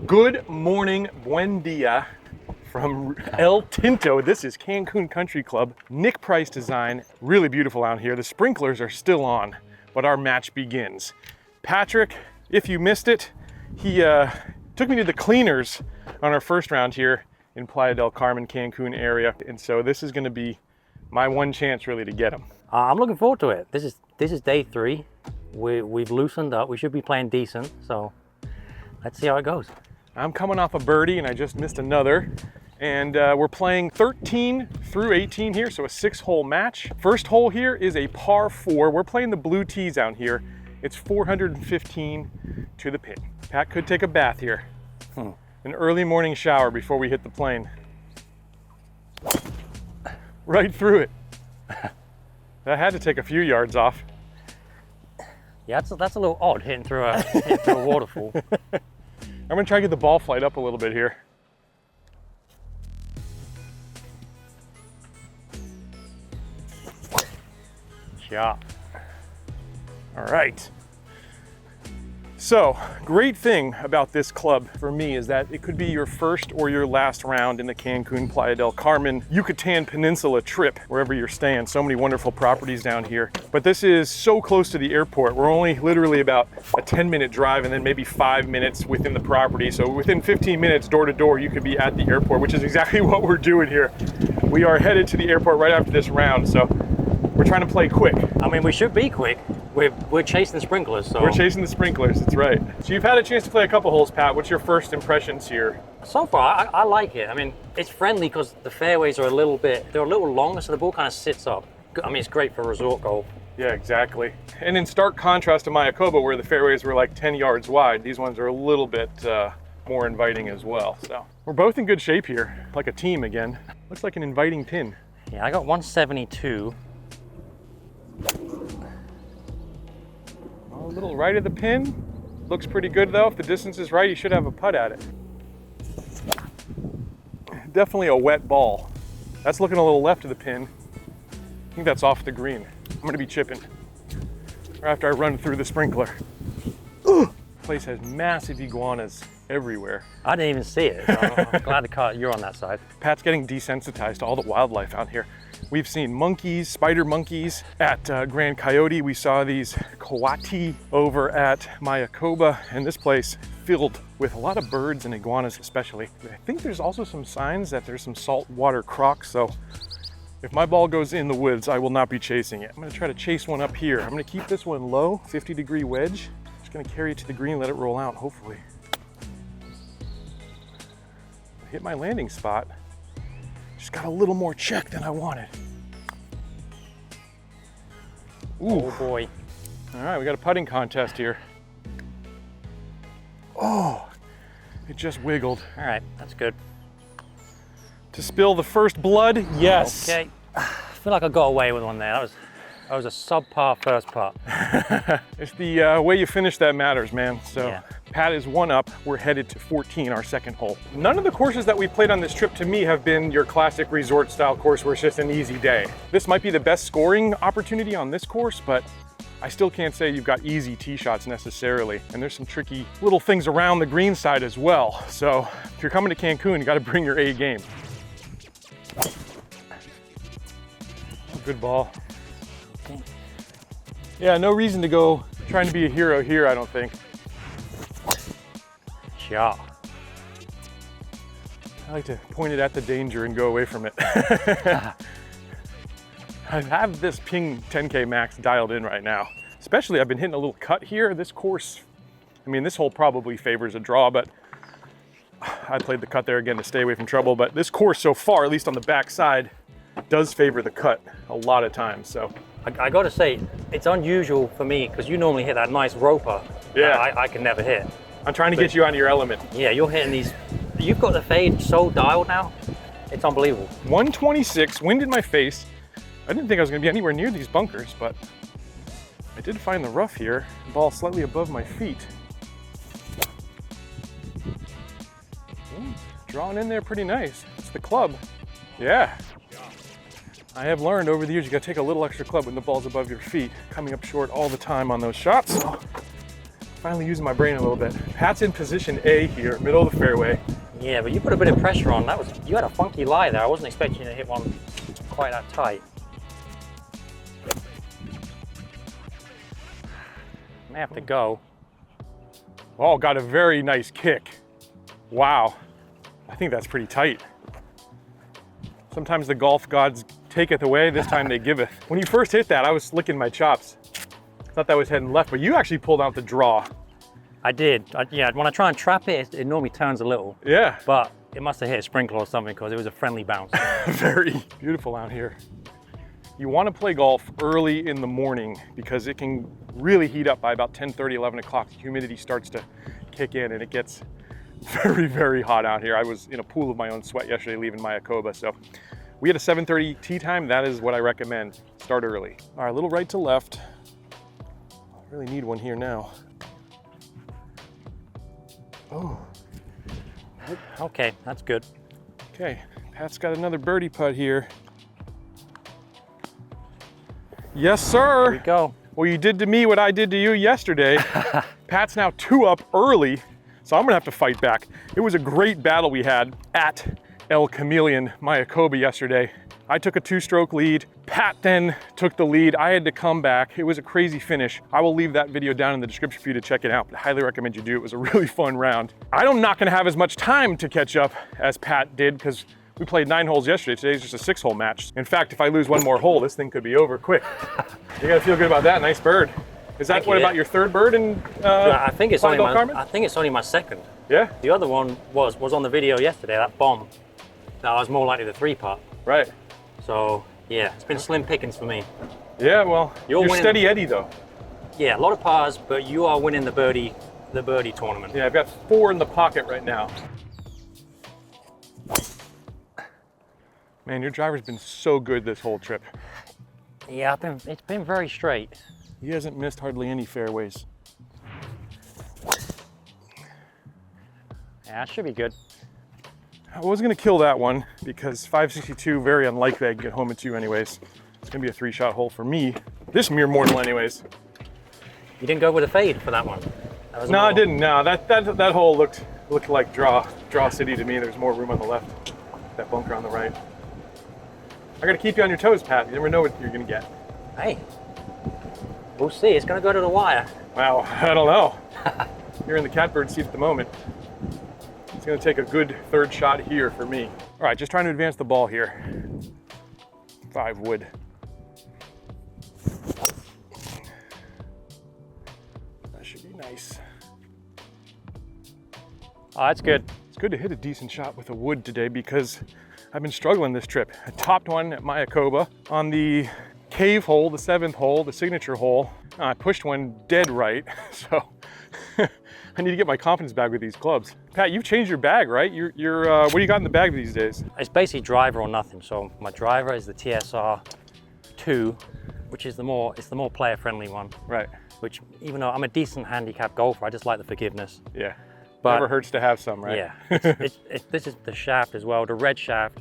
Good morning, buen dia from El Tinto. This is Cancun Country Club. Nick Price design, really beautiful out here. The sprinklers are still on, but our match begins. Patrick, if you missed it, he took me to the cleaners on our first round here in Playa del Carmen, Cancun area. And so this is gonna be my one chance really to get him. I'm looking forward to it. This is day 3. We've loosened up. We should be playing decent, so let's see how it goes. I'm coming off a birdie and I just missed another. And we're playing 13 through 18 here, so a 6-hole match. First hole here is a par 4. We're playing the blue tees out here. It's 415 to the pin. Pat could take a bath here. An early morning shower before we hit the plane. Right through it. That had to take a few yards off. Yeah, that's a little odd hitting through a waterfall. I'm gonna try to get the ball flight up a little bit here. Shot. All right. So, great thing about this club for me is that it could be your first or your last round in the Cancun, Playa del Carmen, Yucatan Peninsula trip, wherever you're staying. So many wonderful properties down here. But this is so close to the airport. We're only literally about a 10-minute drive and then maybe 5 minutes within the property. So within 15 minutes, door to door, you could be at the airport, which is exactly what we're doing here. We are headed to the airport right after this round. So we're trying to play quick. I mean, we should be quick. We're chasing the sprinklers, so. We're chasing the sprinklers, that's right. So you've had a chance to play a couple holes, Pat. What's your first impressions here? So far, I like it. I mean, it's friendly because the fairways are a little longer, so the ball kind of sits up. I mean, it's great for resort golf. Yeah, exactly. And in stark contrast to Mayakoba, where the fairways were like 10 yards wide, these ones are a little bit more inviting as well. So we're both in good shape here, like a team again. Looks like an inviting pin. Yeah, I got 172. A little right of the pin. Looks pretty good though. If the distance is right, you should have a putt at it. Definitely a wet ball. That's looking a little left of the pin. I think that's off the green. I'm gonna be chipping after I run through the sprinkler. Ugh. Place has massive iguanas everywhere. I didn't even see it. So I'm glad you're on that side. Pat's getting desensitized to all the wildlife out here. We've seen monkeys, spider monkeys at Grand Coyote. We saw these coati over at Mayakoba, and this place filled with a lot of birds and iguanas especially. I think there's also some signs that there's some saltwater crocs, so if my ball goes in the woods, I will not be chasing it. I'm gonna try to chase one up here. I'm gonna keep this one low, 50-degree wedge. Just gonna carry it to the green, let it roll out, hopefully. Hit my landing spot. Just got a little more check than I wanted. Ooh. Oh boy. All right, we got a putting contest here. Oh, it just wiggled. All right, that's good. To spill the first blood, yes. Okay. I feel like I got away with one there. That was a subpar first putt. It's the way you finish that matters, man. So yeah. Pat is 1 up. We're headed to 14, our second hole. None of the courses that we played on this trip to me have been your classic resort style course where it's just an easy day. This might be the best scoring opportunity on this course, but I still can't say you've got easy tee shots necessarily. And there's some tricky little things around the green side as well. So if you're coming to Cancun, you got to bring your A game. Good ball. Okay. Yeah, no reason to go trying to be a hero here, I don't think. Shot. I like to point it at the danger and go away from it. I have this ping 10K max dialed in right now. Especially I've been hitting a little cut here. This course, I mean, this hole probably favors a draw, but I played the cut there again to stay away from trouble. But this course so far, at least on the back side, does favor the cut a lot of times. So I got to say, it's unusual for me because you normally hit that nice roper. Yeah. I can never hit. I'm trying to get you out of your element. Yeah, you're hitting these. You've got the fade so dialed now. It's unbelievable. 126, wind in my face. I didn't think I was going to be anywhere near these bunkers, but I did find the rough here. The ball slightly above my feet. Drawn in there pretty nice. It's the club. Yeah. I have learned over the years you got to take a little extra club when the ball's above your feet. Coming up short all the time on those shots. So Finally using my brain a little bit. Pat's in position A here, middle of the fairway. Yeah, but you put a bit of pressure on. You had a funky lie there. I wasn't expecting you to hit one quite that tight. May have to go. Oh, got a very nice kick. Wow. I think that's pretty tight. Sometimes the golf gods taketh away, this time they giveth. When you first hit that, I was licking my chops. Thought that was heading left, but you actually pulled out the draw. I did. Yeah, when I try and trap it, it normally turns a little. Yeah. But it must have hit a sprinkler or something because it was a friendly bounce. Very beautiful out here. You want to play golf early in the morning because it can really heat up by about 10:30, 11 o'clock. The humidity starts to kick in and it gets very, very hot out here. I was in a pool of my own sweat yesterday leaving Mayakoba, so we had a 7:30 tee time. That is what I recommend. Start early. All right, a little right to left. I really need one here now. Oh. Okay, that's good. Okay, Pat's got another birdie putt here. Yes, sir. Here we go. Well, you did to me what I did to you yesterday. Pat's now 2 up early, so I'm gonna have to fight back. It was a great battle we had at El Chameleon, Mayakoba yesterday. I took a 2-stroke lead. Pat then took the lead. I had to come back. It was a crazy finish. I will leave that video down in the description for you to check it out, but I highly recommend you do. It was a really fun round. I'm not gonna have as much time to catch up as Pat did because we played 9 holes yesterday. Today's just a 6-hole match. In fact, if I lose one more hole, this thing could be over quick. You gotta feel good about that. Nice bird. Is that about your 3rd bird in I think it's only Carmen? I think it's only my 2nd. Yeah? The other one was on the video yesterday, that bomb. That was more likely the 3-putt. Right. So yeah, it's been slim pickings for me. Yeah, well, you're steady Eddie though. Yeah, a lot of pars, but you are winning the birdie tournament. Yeah, I've got 4 in the pocket right now. Man, your driver's been so good this whole trip. Yeah, it's been very straight. He hasn't missed hardly any fairways. Yeah, it should be good. I was gonna kill that one because 562, very unlikely I can get home in 2 anyways. It's gonna be a 3-shot hole for me. This mere mortal anyways. You didn't go with a fade for that one? No, I didn't, no. That hole looked like draw city to me. There's more room on the left, that bunker on the right. I gotta keep you on your toes, Pat. You never know what you're gonna get. Hey, we'll see. It's gonna go to the wire. Wow, I don't know. You're in the catbird seat at the moment. It's gonna take a good 3rd shot here for me. All right, just trying to advance the ball here. 5 wood. That should be nice. Oh, that's good. It's good to hit a decent shot with a wood today because I've been struggling this trip. I topped one at Mayakoba on the cave hole, the 7th hole, the signature hole. I pushed one dead right, so I need to get my confidence back with these clubs. Pat, you've changed your bag, right? What do you got in the bag these days? It's basically driver or nothing. So my driver is the TSR 2, which is the more player-friendly one. Right. Which, even though I'm a decent handicap golfer, I just like the forgiveness. Yeah. But never hurts to have some, right? Yeah. This is the shaft as well, the red shaft,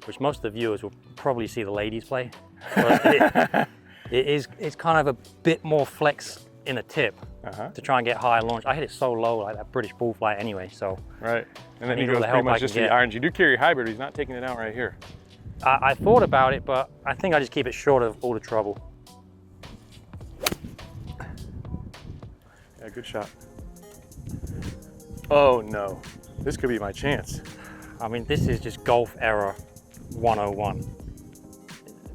which most of the viewers will probably see the ladies play. But it's kind of a bit more flex in the tip to try and get higher launch. I hit it so low, like that British bull flight anyway, so. Right, and then he all goes the pretty help much I just can to the get. irons. You do carry hybrid, he's not taking it out right here. I thought about it, but I think I just keep it short of all the trouble. Yeah, good shot. Oh no, this could be my chance. I mean, this is just golf error 101.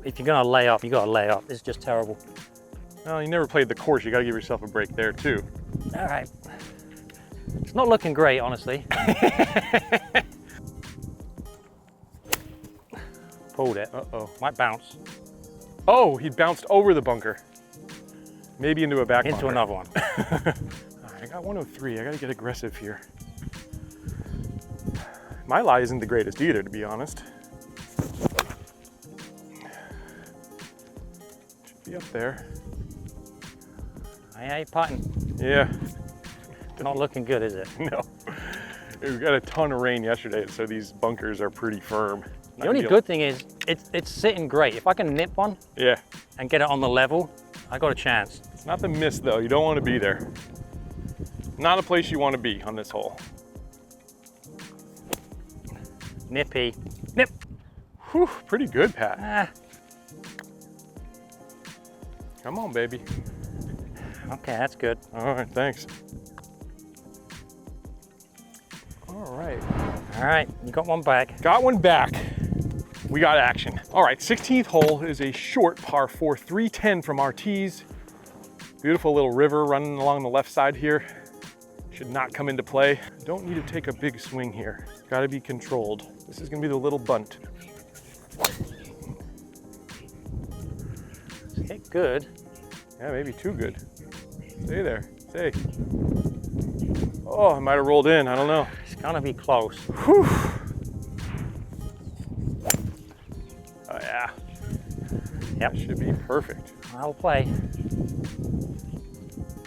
If you're gonna lay up, you gotta lay up. It's just terrible. Well, you never played the course. You gotta give yourself a break there too. All right. It's not looking great, honestly. Pulled it. Uh-oh. Might bounce. Oh, he bounced over the bunker. Maybe into a back Into bunker. another one. All right, I got 103. I gotta get aggressive here. My lie isn't the greatest either, to be honest. Should be up there. Hey, putting. Yeah. Not looking good, is it? No. We got a ton of rain yesterday, so these bunkers are pretty firm. The only good thing is it's sitting great. If I can nip one Yeah. and get it on the level, I got a chance. It's not the miss though. You don't want to be there. Not a place you want to be on this hole. Nippy. Nip. Whew, pretty good, Pat. Ah. Come on, baby. Okay, that's good. All right, thanks. All right. All right, you got one back. Got one back. We got action. All right, 16th hole is a short par 4, 310 from Ortiz. Beautiful little river running along the left side here. Should not come into play. Don't need to take a big swing here. Got to be controlled. This is gonna be the little bunt. Hit good. Yeah, maybe too good. Stay there, stay. Oh, I might have rolled in, I don't know. It's gonna be close. Whew. Oh yeah. Yep. That should be perfect. I'll play.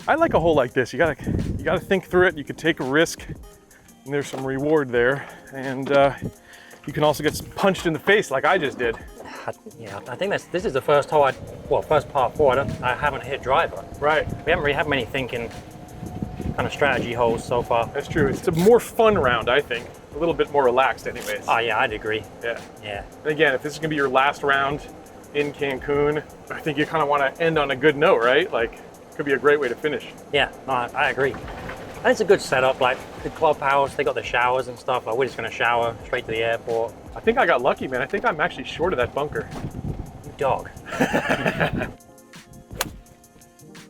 I like a hole like this. You gotta think through it. You could take a risk, and there's some reward there. And you can also get punched in the face like I just did. Yeah, I think this is the first hole first par 4. I haven't hit driver. Right. We haven't really had many thinking kind of strategy holes so far. That's true. It's a more fun round, I think. A little bit more relaxed, anyways. Oh yeah, I'd agree. Yeah. Yeah. And again, if this is gonna be your last round in Cancun, I think you kind of want to end on a good note, right? Like, it could be a great way to finish. Yeah, no, I agree. And it's a good setup, like the clubhouse, they got the showers and stuff. Like, we're just gonna shower straight to the airport. I think I got lucky, man. I think I'm actually short of that bunker. You dog.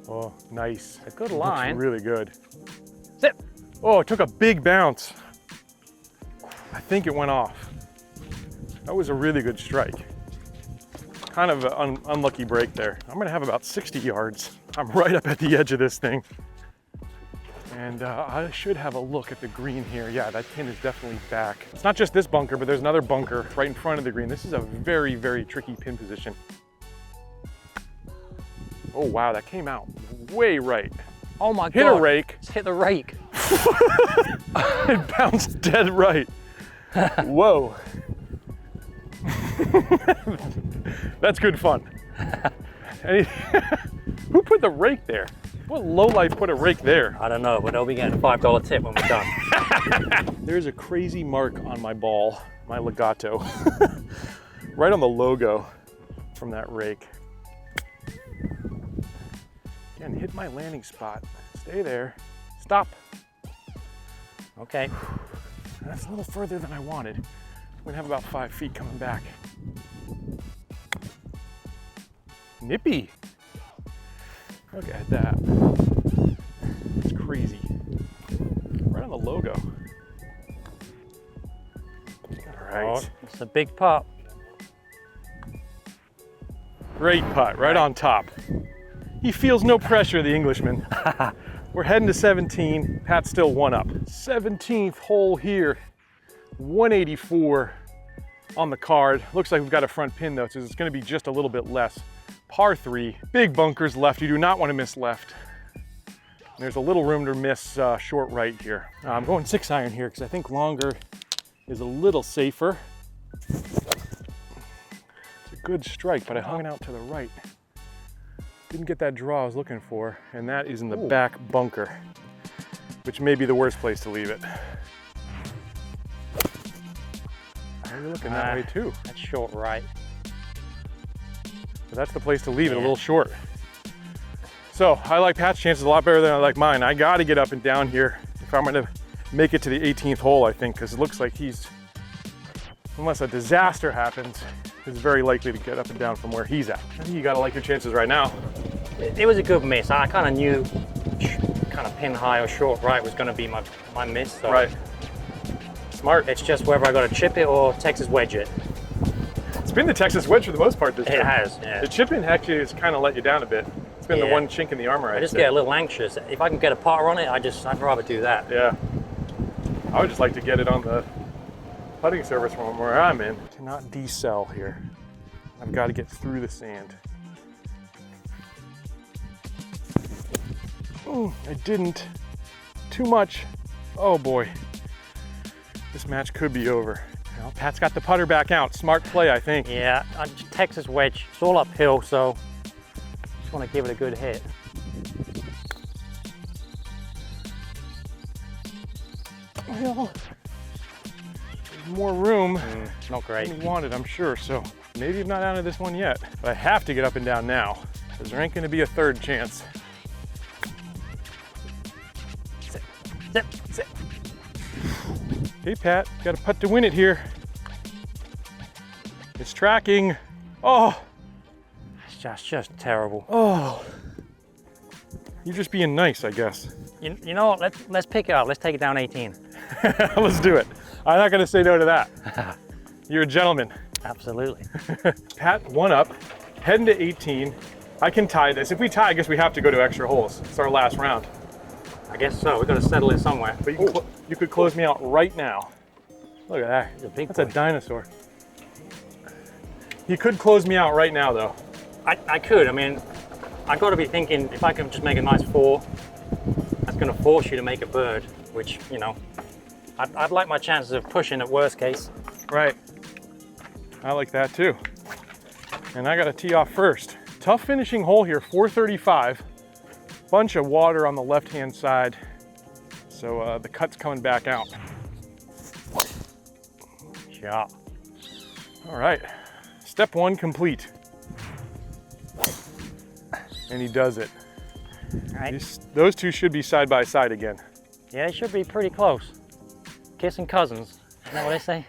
Oh, nice. A good line. Looks really good. Zip. Oh, it took a big bounce. I think it went off. That was a really good strike. Kind of an unlucky break there. I'm gonna have about 60 yards. I'm right up at the edge of this thing. And I should have a look at the green here. Yeah, that pin is definitely back. It's not just this bunker, but there's another bunker right in front of the green. This is a very, very tricky pin position. Oh wow, that came out way right. Oh my God. Hit a rake. Just hit the rake. It bounced dead right. Whoa. That's good fun. Who put the rake there? What lowlife put a rake there? I don't know, but they'll be getting a $5 tip when we're done. There's a crazy mark on my ball, my legato, right on the logo from that rake. Again, hit my landing spot. Stay there. Stop. Okay. That's a little further than I wanted. I'm gonna have about 5 feet coming back. Nippy. Look at that. It's crazy. Right on the logo. All right. Oh, it's a big putt. Great putt, right on top. He feels no pressure, the Englishman. We're heading to 17. Pat's still one up. 17th hole here. 184 on the card. Looks like we've got a front pin though, so it's gonna be just a little bit less. Par 3, big bunkers left. You do not want to miss left. There's a little room to miss short right here. I'm going 6-iron here because I think longer is a little safer. It's a good strike, but I hung it out to the right. Didn't get that draw I was looking for, and that is in the back bunker, which may be the worst place to leave it. You're looking that way too. That's short right. So that's the place to leave it, a little short. So I like Pat's chances a lot better than I like mine. I got to get up and down here if I'm going to make it to the 18th hole, I think, because it looks like he's, unless a disaster happens, is very likely to get up and down from where he's at. I think you got to like your chances right now. It was a good miss. I kind of knew kind of pin high or short right was going to be my miss. So Right. Smart. it's just whether I got to chip it or Texas wedge it. It's been the Texas wedge for the most part this It year. has, yeah. The chip-in actually has kind of let you down a bit. It's been the one chink in the armor, I just get a little anxious. If I can get a putter on it, I'd rather do that. Yeah. I would just like to get it on the putting surface from where I'm in. Cannot decel here. I've got to get through the sand. Oh, I didn't. Too much. Oh boy. This match could be over. Well, Pat's got the putter back out. Smart play, I think. Yeah, Texas wedge. It's all uphill, so just want to give it a good hit. Well, there's more room Not great. than we wanted, I'm sure. So maybe I'm not out of this one yet, but I have to get up and down now because there ain't going to be a third chance. Sit, sit, sit. Hey, Pat, got a putt to win it here. It's tracking. Oh, That's just terrible. oh. You're just being nice, I guess. You know what? Let's pick it up. Let's take it down 18. Let's do it. I'm not going to say no to that. You're a gentleman. Absolutely. Pat, 1 up, heading to 18. I can tie this. If we tie, I guess we have to go to extra holes. It's our last round. I guess so. We've got to settle it somewhere. But you could close me out right now. Look at that. He's a big That's boy. a dinosaur. You could close me out right now, though. I could. I mean, I got to be thinking if I can just make a nice 4, that's going to force you to make a bird, which, you know, I'd like my chances of pushing at worst case. Right. I like that too. And I got to tee off first. Tough finishing hole here, 435. Bunch of water on the left-hand side. So the cut's coming back out. Shot. All right, step 1 complete. And he does it. All right. Those two should be side by side again. Yeah, they should be pretty close. Kissing cousins. Isn't that what they say?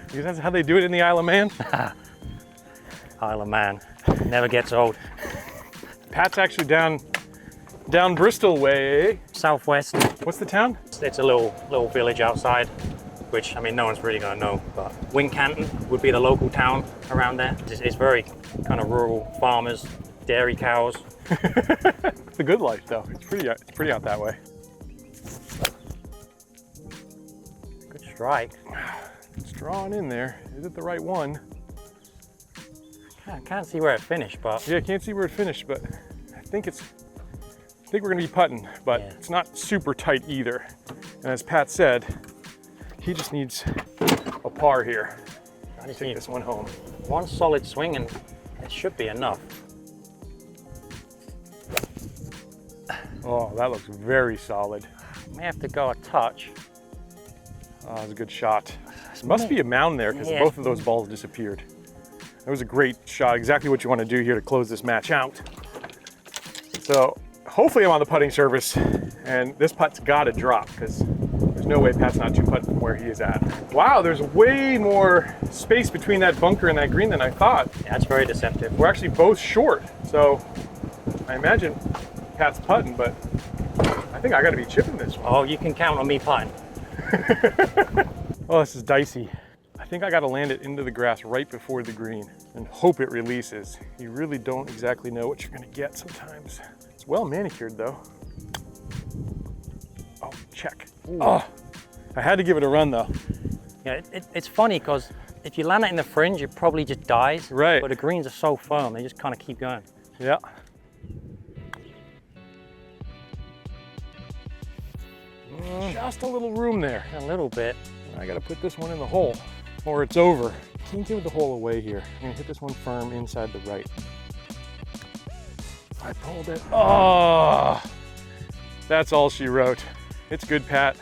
Because that's how they do it in the Isle of Man. Isle of Man. Never gets old. Pat's actually down Bristol way. Southwest. What's the town? It's a little village outside, which, I mean, no one's really going to know, but Wincanton would be the local town around there. It's very kind of rural, farmers, dairy cows. It's a good life, though. It's pretty out that way. Good strike. It's drawn in there. Is it the right one? I can't see where it finished, but Yeah, I can't see where it finished, but I think we're gonna be putting, but Yeah. it's not super tight either. And as Pat said, he just needs a par here. I just Take need this one home. one solid swing and it should be enough. Oh, that looks very solid. May have to go a touch. Oh, that's a good shot. Must be a mound there because Yeah. both of those balls disappeared. That was a great shot. Exactly what you want to do here to close this match out. So hopefully I'm on the putting surface and this putt's got to drop because there's no way Pat's not 2 putting from where he is at. Wow, there's way more space between that bunker and that green than I thought. Yeah, it's very deceptive. We're actually both short. So I imagine Pat's putting, but I think I got to be chipping this one. Oh, you can count on me putting. Oh, this is dicey. I think I got to land it into the grass right before the green and hope it releases. You really don't exactly know what you're going to get sometimes. It's well manicured though. Oh, check. Oh, I had to give it a run though. Yeah, it's funny because if you land it in the fringe, it probably just dies. Right. But the greens are so firm, they just kind of keep going. Yeah. Just a little room there. A little bit. I got to put this one in the hole or it's over. Can't give the hole away here. I'm gonna hit this one firm inside the right. I pulled it. Oh, that's all she wrote. It's good, Pat.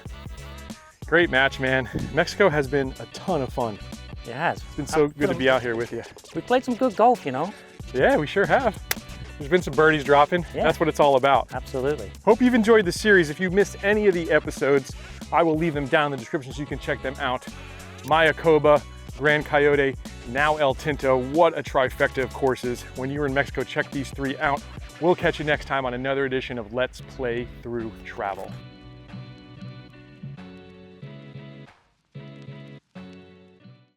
Great match, man. Mexico has been a ton of fun. It has. It's been so good to be out here with you. We played some good golf, you know. Yeah, we sure have. There's been some birdies dropping. Yeah. That's what it's all about. Absolutely. Hope you've enjoyed the series. If you missed any of the episodes, I will leave them down in the description so you can check them out. Mayakoba, Grand Coyote, now El Tinto. What a trifecta of courses. When you're in Mexico, check these 3 out. We'll catch you next time on another edition of Let's Play Through Travel.